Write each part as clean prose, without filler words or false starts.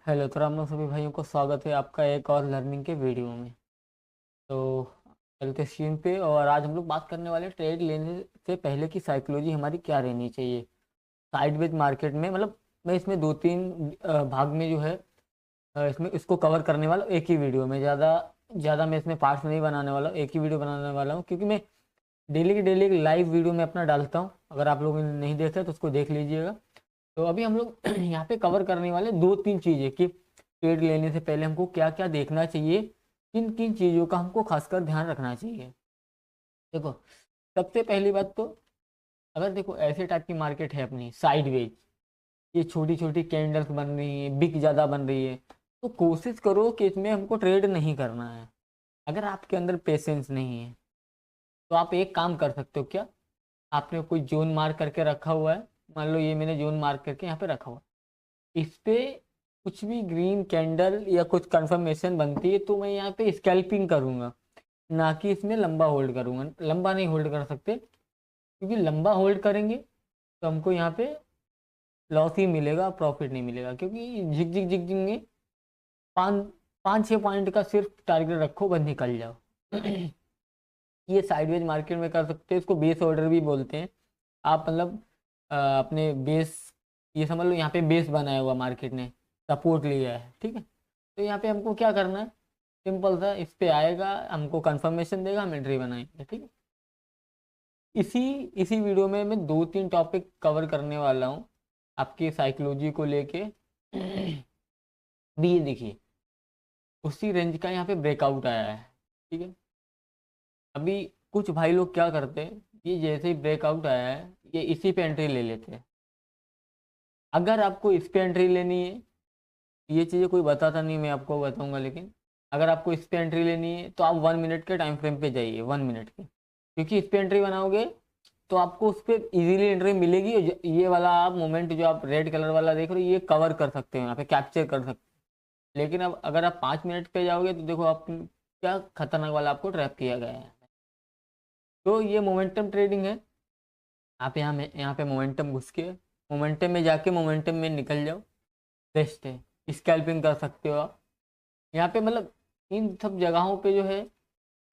Hello, तो राम राम सभी भाइयों को स्वागत है आपका एक और लर्निंग के वीडियो में। तो चलते स्क्रीन पे, और आज हम लोग बात करने वाले ट्रेड लेने से पहले की साइकोलॉजी हमारी क्या रहनी चाहिए साइडवेज मार्केट में। मतलब मैं इसमें दो तीन भाग में जो है इसमें इसको कवर करने वाला हूँ एक ही वीडियो में। ज़्यादा ज़्यादा मैं इसमें पार्ट्स नहीं बनाने वाला हूँ, एक ही वीडियो बनाने वाला हूँ, क्योंकि मैं डेली की डेली एक लाइव वीडियो में अपना डालता हूँ। अगर आप लोगों ने नहीं देखा तो उसको देख लीजिएगा। तो अभी हम लोग यहाँ पे कवर करने वाले दो तीन चीज़ें कि ट्रेड लेने से पहले हमको क्या क्या देखना चाहिए, किन किन चीज़ों का हमको खासकर ध्यान रखना चाहिए। देखो, सबसे पहली बात तो, अगर देखो ऐसे टाइप की मार्केट है अपनी साइडवेज, ये छोटी छोटी कैंडल्स बन रही है, बिक ज़्यादा बन रही है, तो कोशिश करो कि इसमें हमको ट्रेड नहीं करना है। अगर आपके अंदर पेशेंस नहीं है तो आप एक काम कर सकते हो। क्या आपने कोई जोन मार्क करके रखा हुआ है? मान लो ये मैंने जोन मार्क करके यहाँ पे रखा हुआ है, इस पे कुछ भी ग्रीन कैंडल या कुछ कंफर्मेशन बनती है तो मैं यहाँ पे स्कैल्पिंग करूँगा, ना कि इसमें लंबा होल्ड करूँगा। लंबा नहीं होल्ड कर सकते, क्योंकि लंबा होल्ड करेंगे तो हमको यहाँ पे लॉस ही मिलेगा, प्रॉफिट नहीं मिलेगा। क्योंकि झिक झिक झिक झिक में पाँच पाँच छः पॉइंट का सिर्फ टारगेट रखो, बस निकल जाओ। ये साइडवेज मार्केट में कर सकते हो, इसको बेस ऑर्डर भी बोलते हैं। आप मतलब अपने बेस, ये समझ लो यहाँ पे बेस बनाया हुआ मार्केट ने सपोर्ट लिया है, ठीक है। तो यहाँ पे हमको क्या करना है, सिंपल सा, इस पे आएगा, हमको कंफर्मेशन देगा, हम एंट्री बनाएंगे, ठीक है। इसी इसी वीडियो में मैं दो तीन टॉपिक कवर करने वाला हूँ आपकी साइकोलॉजी को लेके। भी ये देखिए, उसी रेंज का यहाँ पे ब्रेकआउट आया है, ठीक है। अभी कुछ भाई लोग क्या करते हैं, ये जैसे ही ब्रेकआउट आया है ये इसी पे एंट्री ले लेते हैं। अगर आपको इस पे एंट्री लेनी है, ये चीज़ें कोई बताता नहीं, मैं आपको बताऊंगा, लेकिन अगर आपको इस पे एंट्री लेनी है तो आप 1 मिनट के टाइम फ्रेम पे जाइए, 1 मिनट के। क्योंकि इस पे एंट्री बनाओगे तो आपको उस पर इजीली एंट्री मिलेगी। और ये वाला आप मोमेंट जो आप रेड कलर वाला देख रहे हो, ये कवर कर सकते हो, यहाँ पे कैप्चर कर सकते हो। लेकिन अब अगर आप 5 मिनट पे जाओगे तो देखो आप क्या खतरनाक वाला आपको ट्रैप किया गया है। तो ये मोमेंटम ट्रेडिंग है। आप यहाँ पे मोमेंटम घुस के मोमेंटम में जाके मोमेंटम में निकल जाओ, बेस्ट है। स्कैल्पिंग कर सकते हो आप यहाँ पे। मतलब इन सब जगहों पे जो है,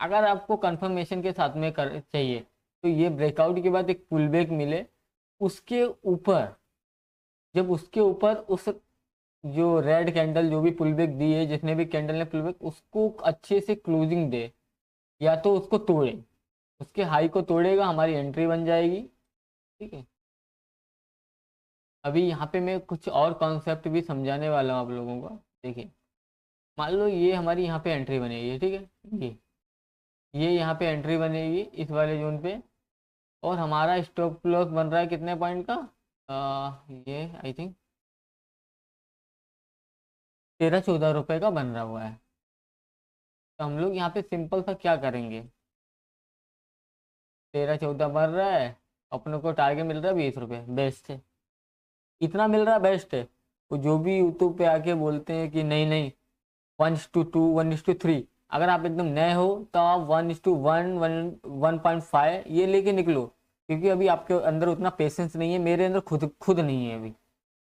अगर आपको कंफर्मेशन के साथ में कर चाहिए तो ये ब्रेकआउट के बाद एक पुल बैक मिले, उसके ऊपर, जब उसके ऊपर उस जो रेड कैंडल जो भी पुल बैक दी है, जितने भी कैंडल ने पुल बैक, उसको अच्छे से क्लोजिंग दे, या तो उसको तोड़े, उसके हाई को तोड़ेगा, हमारी एंट्री बन जाएगी, ठीक है। अभी यहाँ पे मैं कुछ और कॉन्सेप्ट भी समझाने वाला हूँ आप लोगों को। देखिए, मान लो ये हमारी यहाँ पे एंट्री बनेगी, ठीक है। ये यहाँ पे एंट्री बनेगी इस वाले जोन पे, और हमारा स्टॉप लॉस बन रहा है कितने पॉइंट का, ये आई थिंक 13-14 रुपए का बन रहा हुआ है। तो हम लोग यहाँ पे सिंपल सा क्या करेंगे, 13-14 बन रहा है, अपने को टारगेट मिल रहा है 20 रुपये, बेस्ट है। इतना मिल रहा है, बेस्ट है। वो जो भी यूट्यूब पे आके बोलते हैं कि नहीं नहीं 1:2, 1:3, अगर आप एकदम नए हो तो आप 1:1, 1.5 ये लेके निकलो। क्योंकि अभी आपके अंदर उतना पेशेंस नहीं है, मेरे अंदर खुद खुद नहीं है अभी।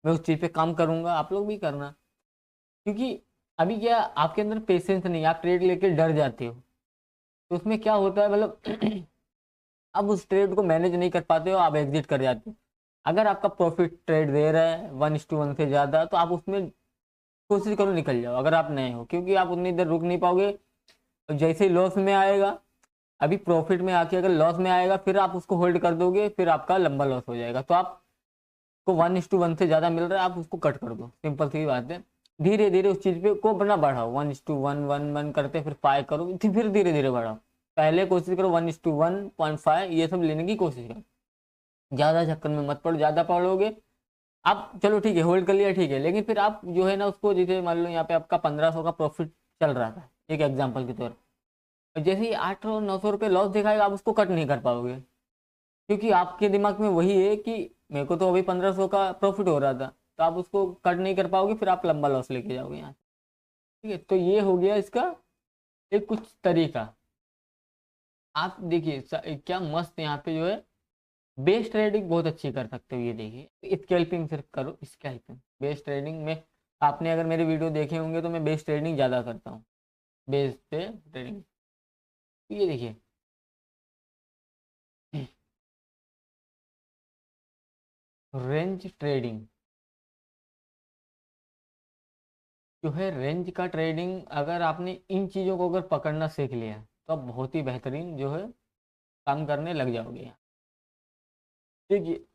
मैं उस चीज़ पे काम करूंगा, आप लोग भी करना। क्योंकि अभी क्या, आपके अंदर पेशेंस नहीं है, आप ट्रेड लेके डर जाते हो। तो उसमें क्या होता है, मतलब अब उस ट्रेड को मैनेज नहीं कर पाते हो, आप एग्जिट कर जाते हो। अगर आपका प्रॉफिट ट्रेड दे रहा है 1:1 से ज़्यादा, तो आप उसमें कोशिश करो निकल जाओ, अगर आप नए हो, क्योंकि आप उतनी देर रुक नहीं पाओगे। और जैसे ही लॉस में आएगा, अभी प्रॉफिट में आके अगर लॉस में आएगा, फिर आप उसको होल्ड कर दोगे, फिर आपका लंबा लॉस हो जाएगा। तो आपको 1:1 से ज़्यादा मिल रहा है, आप उसको कट कर दो, सिंपल सी बात है। धीरे धीरे उस चीज़ पे को अपना बढ़ाओ, 1:1, 1:1 करते, फिर 5 करो, फिर धीरे धीरे बढ़ाओ। पहले कोशिश करो 1:1.5 ये सब लेने की कोशिश करो। ज़्यादा चक्कर में मत पड़ो, ज़्यादा पड़ोगे आप, चलो ठीक है होल्ड कर लिया, ठीक है, लेकिन फिर आप जो है ना उसको, जैसे मान लो यहाँ पे आपका 1500 का प्रॉफिट चल रहा था, एक एग्जांपल के तौर पर, जैसे ही 800-900 रुपये लॉस दिखाएगा, आप उसको कट नहीं कर पाओगे। क्योंकि आपके दिमाग में वही है कि मेरे को तो अभी 1500 का प्रॉफिट हो रहा था, तो आप उसको कट नहीं कर पाओगे, फिर आप लंबा लॉस लेके जाओगे यहाँ से, ठीक है। तो ये हो गया इसका एक कुछ तरीका। आप देखिए क्या मस्त यहाँ पे जो है, बेस ट्रेडिंग बहुत अच्छी कर सकते हो। ये देखिए, स्कैल्पिंग सिर्फ करो, स्कैल्पिंग बेस ट्रेडिंग में आपने अगर मेरे वीडियो देखे होंगे तो मैं बेस ट्रेडिंग ज़्यादा करता हूँ, बेस पे ट्रेडिंग। ये देखिए रेंज ट्रेडिंग जो है, रेंज का ट्रेडिंग अगर आपने इन चीज़ों को अगर पकड़ना सीख लिया तो आप बहुत ही बेहतरीन जो है काम करने लग जाओगे। देखिए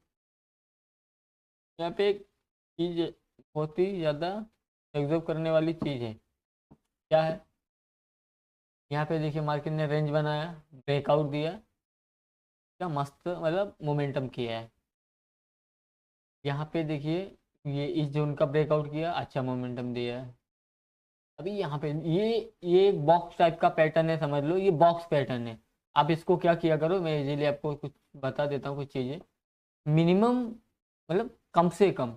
यहाँ पे एक चीज़ बहुत ही ज़्यादा एग्जॉब करने वाली चीज़ है, क्या है? यहाँ पे देखिए मार्केट ने रेंज बनाया, ब्रेकआउट दिया, क्या मस्त मतलब मोमेंटम किया है। यहाँ पे देखिए ये इस जोन का ब्रेकआउट किया, अच्छा मोमेंटम दिया है। अभी यहाँ पे ये एक बॉक्स टाइप का पैटर्न है, समझ लो ये बॉक्स पैटर्न है। आप इसको क्या किया करो, मैं इजीली आपको कुछ बता देता हूँ कुछ चीज़ें। मिनिमम मतलब कम से कम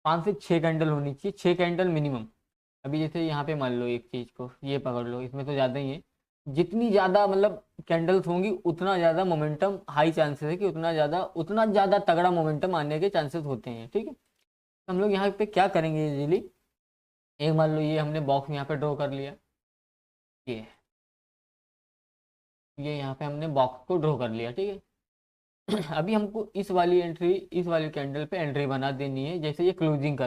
5 से 6 कैंडल होनी चाहिए, 6 कैंडल मिनिमम। अभी जैसे यहाँ पे मान लो एक चीज़ को ये पकड़ लो, इसमें तो ज़्यादा ही है। जितनी ज़्यादा मतलब कैंडल्स होंगी उतना ज़्यादा मोमेंटम हाई चांसेस है कि उतना ज़्यादा तगड़ा मोमेंटम आने के चांसेस होते हैं, ठीक है। तो हम लोग यहाँ पे क्या करेंगे इजीली, एक मान लो ये हमने बॉक्स यहाँ पे ड्रॉ कर लिया, ये ये यहाँ पे हमने बॉक्स को ड्रॉ कर लिया, ठीक है। अभी हमको इस वाली कैंडल पे एंट्री बना देनी है, जैसे ये क्लोजिंग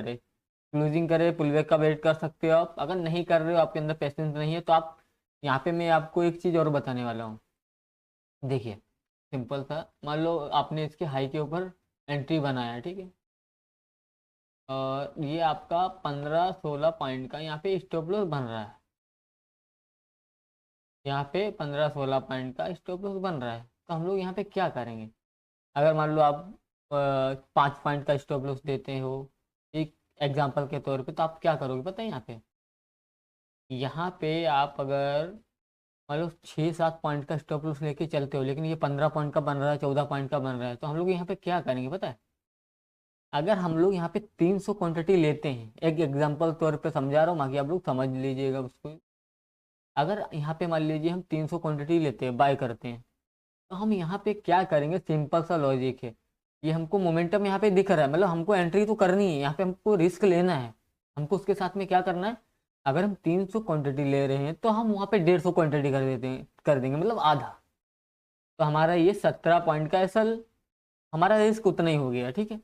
करे पुलबैक का वेट कर सकते हो आप। अगर नहीं कर रहे हो, आपके अंदर पेशेंस नहीं है, तो आप यहाँ पे मैं आपको एक चीज़ और बताने वाला हूँ। देखिए सिंपल सा, मान लो आपने इसके हाई के ऊपर एंट्री बनाया, ठीक है। और ये आपका 15-16 पॉइंट का यहाँ पे स्टॉप लॉस बन रहा है, यहाँ पे 15-16 पॉइंट का स्टॉप लॉस बन रहा है। तो हम लोग यहाँ पे क्या करेंगे, अगर मान लो आप 5 पॉइंट का स्टॉप लॉस देते हो एक एग्जांपल के तौर पे, तो आप क्या करोगे पता है? यहाँ पे आप अगर मान लो 6-7 पॉइंट का स्टॉप लॉस लेके चलते हो, लेकिन ये 15 पॉइंट का बन रहा है, 14 पॉइंट का बन रहा है, तो हम लोग यहाँ पे क्या करेंगे पता है? अगर हम लोग यहाँ पे 300 क्वांटिटी लेते हैं, एक एग्जांपल तौर पे समझा रहा हूँ, बाकी आप लोग समझ लीजिएगा उसको। अगर यहाँ पे मान लीजिए हम 300 क्वांटिटी लेते हैं, बाय करते हैं, तो हम यहाँ पे क्या करेंगे? सिंपल सा लॉजिक है। ये हमको मोमेंटम यहाँ पे दिख रहा है, मतलब हमको एंट्री तो करनी है, यहाँ पे हमको रिस्क लेना है। हमको उसके साथ में क्या करना है? अगर हम 300 क्वांटिटी ले रहे हैं तो हम वहाँ पे 150 क्वांटिटी कर देंगे, मतलब आधा। तो हमारा ये 17 पॉइंट का एसल, हमारा रिस्क उतना ही हो गया, ठीक है।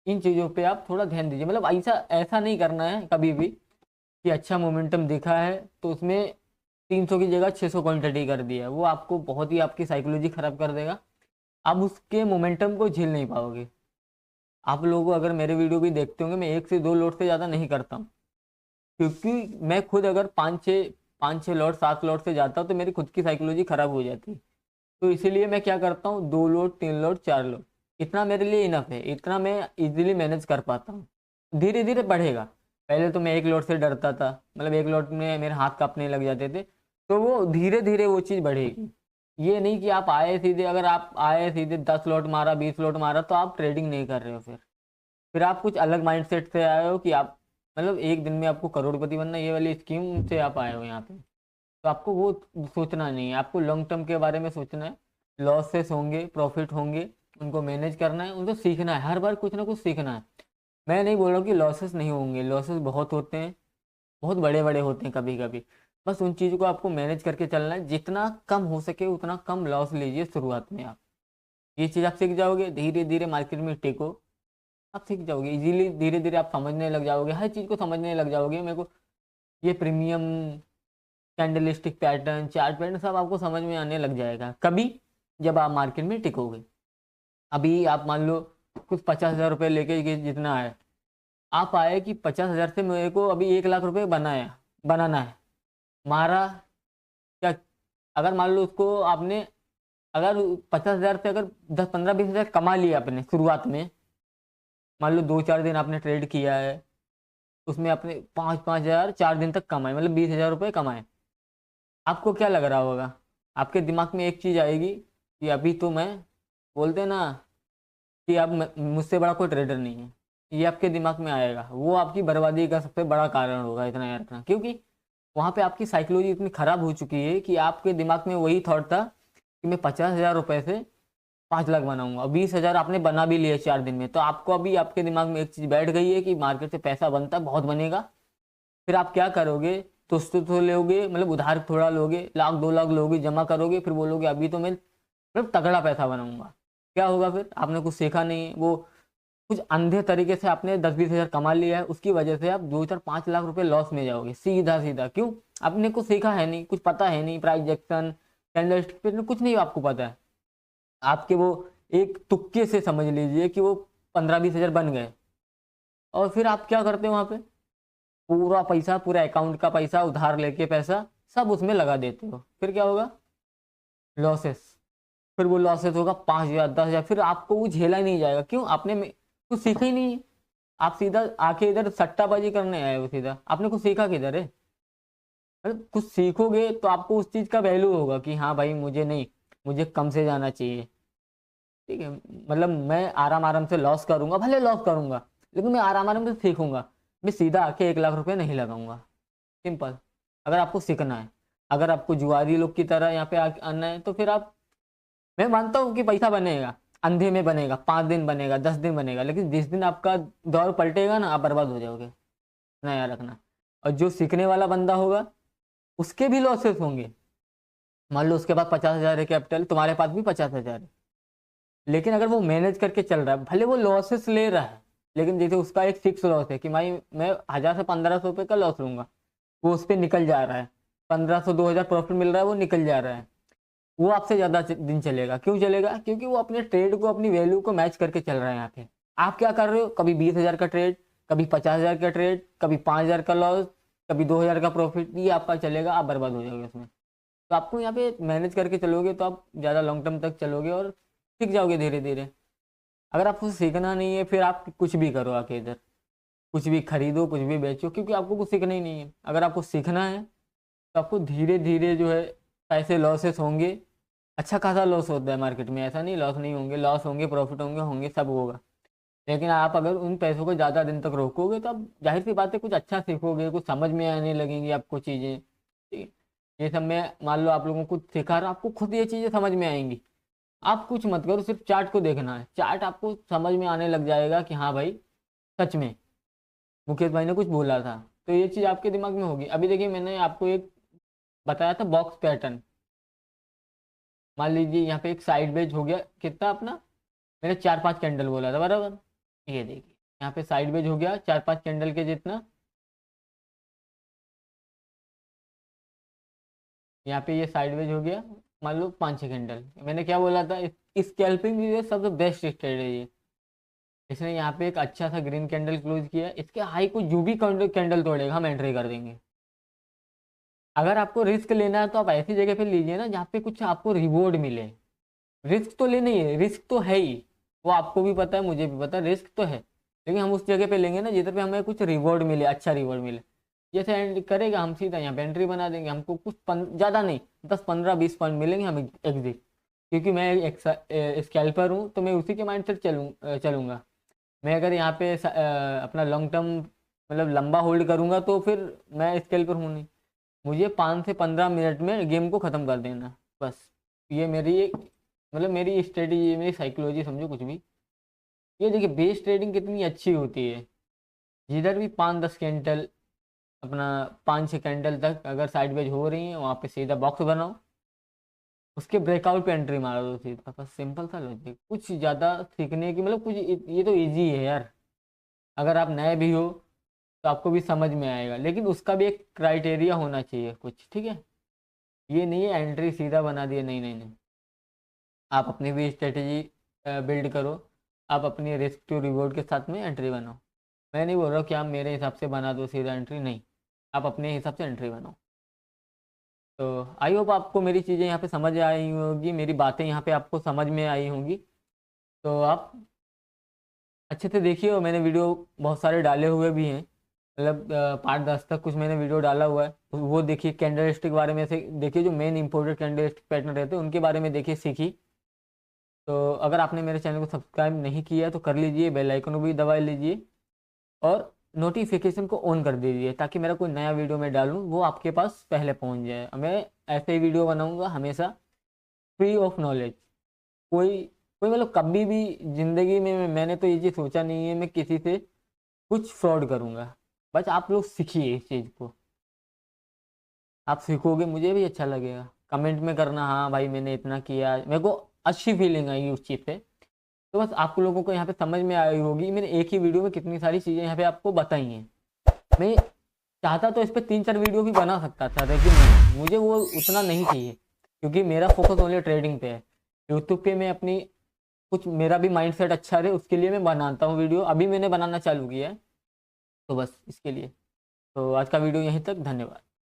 इन चीज़ों पे आप थोड़ा ध्यान दीजिए, मतलब ऐसा ऐसा नहीं करना है कभी भी कि अच्छा मोमेंटम दिखा है तो उसमें 300 की जगह 600 क्वांटिटी कर दिया, वो आपको बहुत ही आपकी साइकोलॉजी खराब कर देगा। आप उसके मोमेंटम को झेल नहीं पाओगे। आप लोगों अगर मेरे वीडियो भी देखते होंगे, मैं 1 से 2 लोड से ज़्यादा नहीं करता हूँ, क्योंकि मैं खुद अगर 5-6 लोड 7 लोड से जाता हूँ तो मेरी खुद की साइकोलॉजी खराब हो जाती है। तो इसीलिए मैं क्या करता हूँ, 2 लोड 3 लोड 4 लोड, इतना मेरे लिए इनफ है, इतना मैं इजीली मैनेज कर पाता हूँ। धीरे धीरे बढ़ेगा। पहले तो मैं 1 लोड से डरता था, मतलब 1 लोड में मेरे हाथ कांपने लग जाते थे, तो वो धीरे धीरे वो चीज़ बढ़ेगी। ये नहीं कि आप आए सीधे, अगर आप आए सीधे 10 लोड मारा 20 लोड मारा तो आप ट्रेडिंग नहीं कर रहे हो। फिर आप कुछ अलग माइंडसेट से आए हो कि आप मतलब एक दिन में आपको करोड़पति बनना, ये वाली स्कीम से आप आए हो यहाँ पे। तो आपको वो सोचना नहीं है, आपको लॉन्ग टर्म के बारे में सोचना है। लॉसेस होंगे, प्रॉफिट होंगे, उनको मैनेज करना है, उनको सीखना है, हर बार कुछ ना कुछ सीखना है। मैं नहीं बोल रहा हूँ कि लॉसेस नहीं होंगे, लॉसेस बहुत होते हैं, बहुत बड़े बड़े होते हैं कभी कभी। बस उन चीज़ों को आपको मैनेज करके चलना है, जितना कम हो सके उतना कम लॉस लीजिए शुरुआत में। आप ये चीज़ आप सीख जाओगे, धीरे धीरे मार्केट में टेको, आप सीख जाओगे इजीली। धीरे धीरे आप समझने लग जाओगे, हर चीज़ को समझने लग जाओगे। मेरे को ये premium candlestick pattern, chart pattern सब आपको समझ में आने लग जाएगा कभी, जब आप मार्केट में टिकोगे। अभी आप मान लो कुछ 50,000 रुपये लेके जितना है, आप आए कि 50,000 से मेरे को अभी 1 लाख रुपये बनाना है, मारा क्या? अगर मान लो उसको आपने, अगर 50,000 से अगर 10-15-20 हज़ार कमा लिया आपने शुरुआत में, मान लो 2-4 दिन आपने ट्रेड किया है, उसमें आपने 5-5 हज़ार 4 दिन तक कमाए, मतलब 20,000 रुपये कमाए। आपको क्या लग रहा होगा? आपके दिमाग में एक चीज़ आएगी कि अभी तो मैं, बोलते ना कि अब मुझसे बड़ा कोई ट्रेडर नहीं है, ये आपके दिमाग में आएगा। वो आपकी बर्बादी का सबसे बड़ा कारण होगा, इतना याद रखना। क्योंकि वहाँ पे आपकी साइकोलॉजी इतनी ख़राब हो चुकी है कि आपके दिमाग में वही थॉट था कि मैं 50,000 रुपये से 5 लाख बनाऊंगा, 20,000 आपने बना भी लिए 4 दिन में, तो आपको अभी आपके दिमाग में एक चीज बैठ गई है कि मार्केट से पैसा बनता है, बहुत बनेगा। फिर आप क्या करोगे, तो लोगे, मतलब उधार थोड़ा लोगे, 1 लाख 2 लाख लोगे, जमा करोगे, फिर बोलोगे अभी तो मैं मतलब तगड़ा पैसा बनाऊंगा। क्या होगा फिर, आपने कुछ सीखा नहीं है, वो कुछ अंधे तरीके से आपने 10-20 हज़ार कमा लिया है, उसकी वजह से आप 2-4-5 लाख रुपए लॉस में जाओगे सीधा सीधा। क्यों, आपने कुछ सीखा है नहीं, कुछ पता है नहीं, प्राइस एक्शन, कैंडल कुछ नहीं आपको पता है। आपके वो एक तुक्के से समझ लीजिए कि वो 15-20 हज़ार बन गए, और फिर आप क्या करते हो वहां पे, पूरा पैसा, पूरा अकाउंट का पैसा उधार लेके पैसा सब उसमें लगा देते हो। फिर क्या होगा, लॉसेस। फिर वो लॉसेस होगा 5,000 10,000, फिर आपको वो झेला ही नहीं जाएगा। क्यों, आपने कुछ सीखा ही नहीं है। आप सीधा आके इधर सट्टाबाजी करने आए हो, सीधा आपने कुछ सीखा किधर है। अरे कुछ सीखोगे तो आपको उस चीज का वैल्यू होगा कि हाँ भाई मुझे नहीं, मुझे कम से जाना चाहिए। ठीक है, मतलब मैं आराम आराम से लॉस करूंगा, भले लॉस करूंगा, लेकिन मैं आराम आराम से सीखूंगा। मैं सीधा आके 1 लाख रुपए नहीं लगाऊंगा। सिंपल। अगर आपको सीखना है, अगर आपको जुआरी लोग की तरह यहाँ पे आना है, तो फिर आप, मैं मानता हूँ कि पैसा बनेगा, अंधे में बनेगा, 5 दिन बनेगा, 10 दिन बनेगा, लेकिन जिस दिन आपका दौर पलटेगा ना, आप बर्बाद हो जाओगे। नया रखना। और जो सीखने वाला बंदा होगा उसके भी लॉसेस होंगे। मान लो उसके पास 50,000 है कैपिटल, तुम्हारे पास भी 50,000 है, लेकिन अगर वो मैनेज करके चल रहा है, भले वो लॉसेस ले रहा है, लेकिन जैसे उसका एक फिक्स लॉस है कि भाई मैं 1,000 से 1,500 रुपये का लॉस लूंगा, वो उस पर निकल जा रहा है, 1,500 2,000 प्रॉफिट मिल रहा है, वो निकल जा रहा है, वो आपसे ज़्यादा दिन चलेगा। क्यों चलेगा, क्योंकि वो अपने ट्रेड को, अपनी वैल्यू को मैच करके चल रहा है यहाँ पे। आप क्या कर रहे हो, कभी 20,000 का ट्रेड, कभी 50,000 का ट्रेड, कभी 5,000 का लॉस, कभी 2,000 का प्रॉफिट, ये आपका चलेगा, आप बर्बाद हो जाओगे उसमें। तो आपको यहाँ पे मैनेज करके चलोगे तो आप ज़्यादा लॉन्ग टर्म तक चलोगे और सीख जाओगे धीरे धीरे। अगर आपको सीखना नहीं है, फिर आप कुछ भी करो आके इधर, कुछ भी खरीदो, कुछ भी बेचो, क्योंकि आपको कुछ सीखना ही नहीं है। अगर आपको सीखना है तो आपको धीरे धीरे जो है पैसे लॉसेस होंगे। अच्छा खासा लॉस होता है मार्केट में, ऐसा नहीं लॉस नहीं होंगे, लॉस होंगे, प्रॉफिट होंगे, होंगे, सब होगा। लेकिन आप अगर उन पैसों को ज़्यादा दिन तक रोकोगे तो आप जाहिर सी बात है कुछ अच्छा सीखोगे, कुछ समझ में आने लगेंगी आपको चीज़ें। ठीक है, ये सब में मान लो आप लोगों को कुछ सिखा रहा, आपको खुद ये चीज़ें समझ में आएंगी। आप कुछ मत करो, सिर्फ चार्ट को देखना है, चार्ट आपको समझ में आने लग जाएगा कि हाँ भाई सच में मुकेश भाई ने कुछ बोला था। तो ये चीज़ आपके दिमाग में होगी। अभी देखिए, मैंने आपको एक बताया था बॉक्स पैटर्न। मान लीजिए यहाँ पे एक साइड वेज हो गया, कितना अपना, मैंने 4-5 कैंडल बोला था बराबर। ये देखिए यहाँ पे साइड वेज हो गया 4-5 कैंडल के जितना। यहाँ पे ये साइड वेज हो गया, मान लो 5-6 कैंडल। मैंने क्या बोला था, स्कैल्पिंग ये सबसे बेस्ट स्ट्रेटेजी है। इसने यहाँ पे एक अच्छा सा ग्रीन कैंडल क्लोज किया, इसके हाई को जो भी कैंडल तोड़ेगा हम एंट्री कर देंगे। अगर आपको रिस्क लेना है तो आप ऐसी जगह पे लीजिए ना जहाँ पे कुछ आपको रिवॉर्ड मिले। रिस्क तो लेना ही है, रिस्क तो है ही, वो आपको भी पता है, मुझे भी पता है, रिस्क तो है। लेकिन हम उस जगह पे लेंगे ना जिधर पे हमें कुछ रिवॉर्ड मिले, अच्छा रिवॉर्ड मिले। जैसे एंड करेगा, हम सीधा यहाँ पे एंट्री बना देंगे, हमको कुछ ज़्यादा नहीं, 10-15-20 पॉइंट मिलेंगे हमें एग्जिट। क्योंकि मैं एक स्कैल्पर हूँ, तो मैं उसी के माइंड से चलूँगा। मैं अगर यहाँ पे अपना लॉन्ग टर्म मतलब लंबा होल्ड करूँगा तो फिर मैं स्कैल्पर हूँ नहीं। मुझे 5 से 15 मिनट में गेम को ख़त्म कर देना, बस। ये मेरी मतलब मेरी स्ट्रेटेजी, मेरी साइकोलॉजी समझो कुछ भी। ये देखिए बेस ट्रेडिंग कितनी अच्छी होती है, जिधर भी 5-10 कैंडल, अपना 5-6 कैंडल तक अगर साइड वेज हो रही है, वहाँ पे सीधा बॉक्स बनाओ, उसके ब्रेकआउट पे एंट्री मारो दो सीधा, बस सिंपल सा लॉजिक। कुछ ज़्यादा सीखने की मतलब कुछ, ये तो इजी है यार। अगर आप नए भी हो तो आपको भी समझ में आएगा, लेकिन उसका भी एक क्राइटेरिया होना चाहिए कुछ, ठीक है। ये नहीं है एंट्री सीधा बना दिया, नहीं नहीं नहीं। आप अपनी भी स्ट्रेटेजी बिल्ड करो, आप अपनी रिस्क टू रिवॉर्ड के साथ में एंट्री बनाओ। मैं नहीं बोल रहा हूँ कि आप मेरे हिसाब से बना दो सीधा एंट्री, नहीं, आप अपने हिसाब से एंट्री बनाओ। तो आई होप आपको मेरी चीज़ें यहाँ पे समझ आई होगी, मेरी बातें यहाँ पे आपको समझ में आई होंगी। तो आप अच्छे से देखिए, और मैंने वीडियो बहुत सारे डाले हुए भी हैं, मतलब 5-10 तक कुछ मैंने वीडियो डाला हुआ है, तो वो देखिए। कैंडलस्टिक बारे में से देखिए, जो मेन इंपोर्टेड कैंडलस्टिक पैटर्न रहते हैं उनके बारे में देखिए, सीखी। तो अगर आपने मेरे चैनल को सब्सक्राइब नहीं किया तो कर लीजिए, बेल आइकन को भी दबा लीजिए, और नोटिफिकेशन को ऑन कर दीजिए, ताकि मेरा कोई नया वीडियो मैं डालूँ वो आपके पास पहले पहुंच जाए। मैं ऐसे ही वीडियो बनाऊंगा हमेशा, फ्री ऑफ नॉलेज। कोई कोई मतलब कभी भी ज़िंदगी में मैंने तो ये चीज़ सोचा नहीं है मैं किसी से कुछ फ्रॉड करूँगा। बस आप लोग सीखिए इस चीज़ को, आप सीखोगे मुझे भी अच्छा लगेगा। कमेंट में करना हाँ भाई मैंने इतना किया, मेरे को अच्छी फीलिंग आई उस चीज़ से। तो बस आप लोगों को यहाँ पे समझ में आई होगी, मैंने एक ही वीडियो में कितनी सारी चीज़ें यहाँ पे आपको बताई हैं। मैं चाहता तो इस पे 3-4 वीडियो भी बना सकता था, लेकिन नहीं, मुझे वो उतना नहीं चाहिए, क्योंकि मेरा फोकस ओनली ट्रेडिंग पे है। यूट्यूब पे मैं अपनी कुछ मेरा भी माइंडसेट अच्छा रहे उसके लिए मैं बनाता हूँ वीडियो, अभी मैंने बनाना चालू किया है, तो बस इसके लिए। तो आज का वीडियो यहीं तक, धन्यवाद।